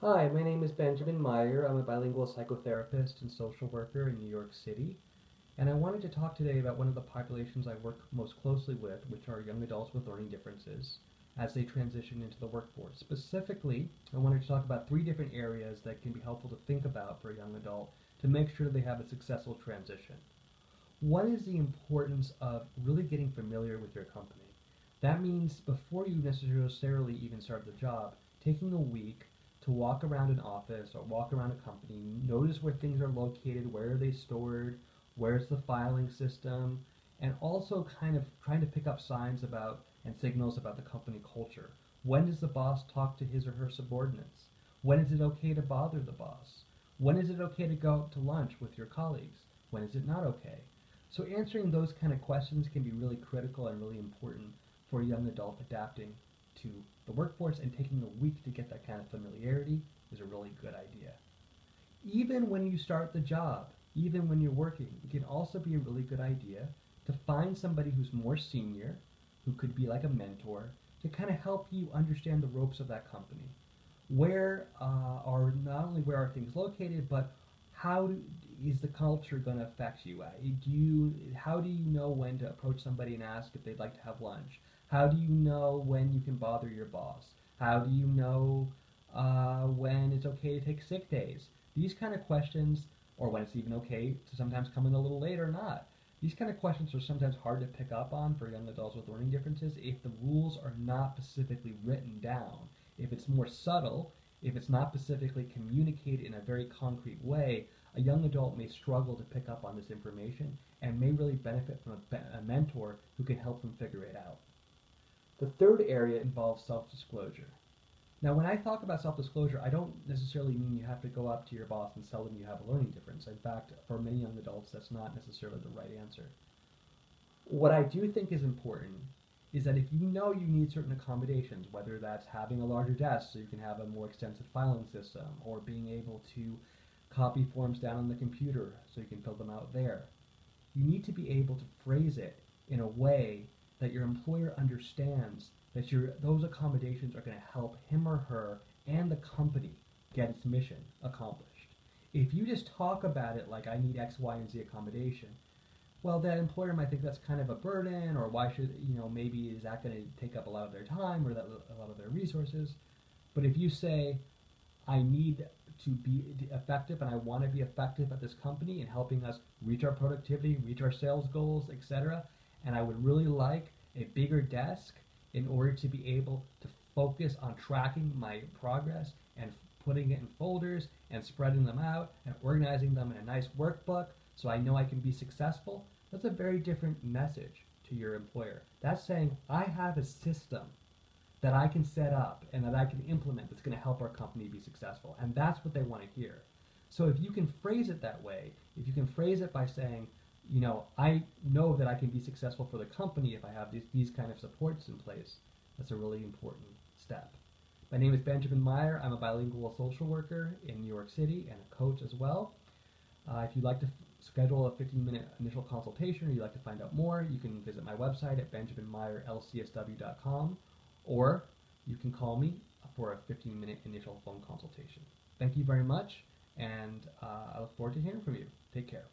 Hi, my name is Benjamin Meyer. I'm a bilingual psychotherapist and social worker in New York City. And I wanted to talk today about one of the populations I work most closely with, which are young adults with learning differences as they transition into the workforce. Specifically, I wanted to talk about three different areas that can be helpful to think about for a young adult to make sure they have a successful transition. One is the importance of really getting familiar with your company. That means before you necessarily even start the job, taking a week to walk around an office or walk around a company, notice where things are located, where are they stored, where's the filing system, and also kind of trying to pick up signs about and signals about the company culture. When does the boss talk to his or her subordinates? When is it okay to bother the boss? When is it okay to go out to lunch with your colleagues? When is it not okay? So answering those kind of questions can be really critical and really important for a young adult adapting to the workforce, and taking a week to get that kind of familiarity is a really good idea. Even when you start the job, even when you're working, it can also be a really good idea to find somebody who's more senior, who could be like a mentor, to kind of help you understand the ropes of that company. Where are not only where are things located, but how is the culture going to affect you? How do you know when to approach somebody and ask if they'd like to have lunch? How do you know when you can bother your boss? How do you know when it's okay to take sick days? These kind of questions, or when it's even okay to sometimes come in a little late or not. These kind of questions are sometimes hard to pick up on for young adults with learning differences if the rules are not specifically written down. If it's more subtle, if it's not specifically communicated in a very concrete way, a young adult may struggle to pick up on this information and may really benefit from a mentor who can help them figure it out. The third area involves self-disclosure. Now, when I talk about self-disclosure, I don't necessarily mean you have to go up to your boss and tell them you have a learning difference. In fact, for many young adults, that's not necessarily the right answer. What I do think is important is that if you know you need certain accommodations, whether that's having a larger desk so you can have a more extensive filing system, or being able to copy forms down on the computer so you can fill them out there, you need to be able to phrase it in a way that your employer understands that those accommodations are going to help him or her and the company get its mission accomplished. If you just talk about it like I need X, Y, and Z accommodation, well, that employer might think that's kind of a burden, or why should, maybe is that going to take up a lot of their time or a lot of their resources. But if you say, I need to be effective and I want to be effective at this company in helping us reach our productivity, reach our sales goals, etc., and I would really like a bigger desk in order to be able to focus on tracking my progress and putting it in folders and spreading them out and organizing them in a nice workbook so I know I can be successful, that's a very different message to your employer. That's saying, I have a system that I can set up and that I can implement that's going to help our company be successful. And that's what they want to hear. So if you can phrase it that way, if you can phrase it by saying, I know that I can be successful for the company if I have these kind of supports in place, that's a really important step. My name is Benjamin Meyer. I'm a bilingual social worker in New York City and a coach as well. If you'd like to schedule a 15-minute initial consultation, or you'd like to find out more, you can visit my website at benjaminmeyerlcsw.com, or you can call me for a 15-minute initial phone consultation. Thank you very much, and I look forward to hearing from you. Take care.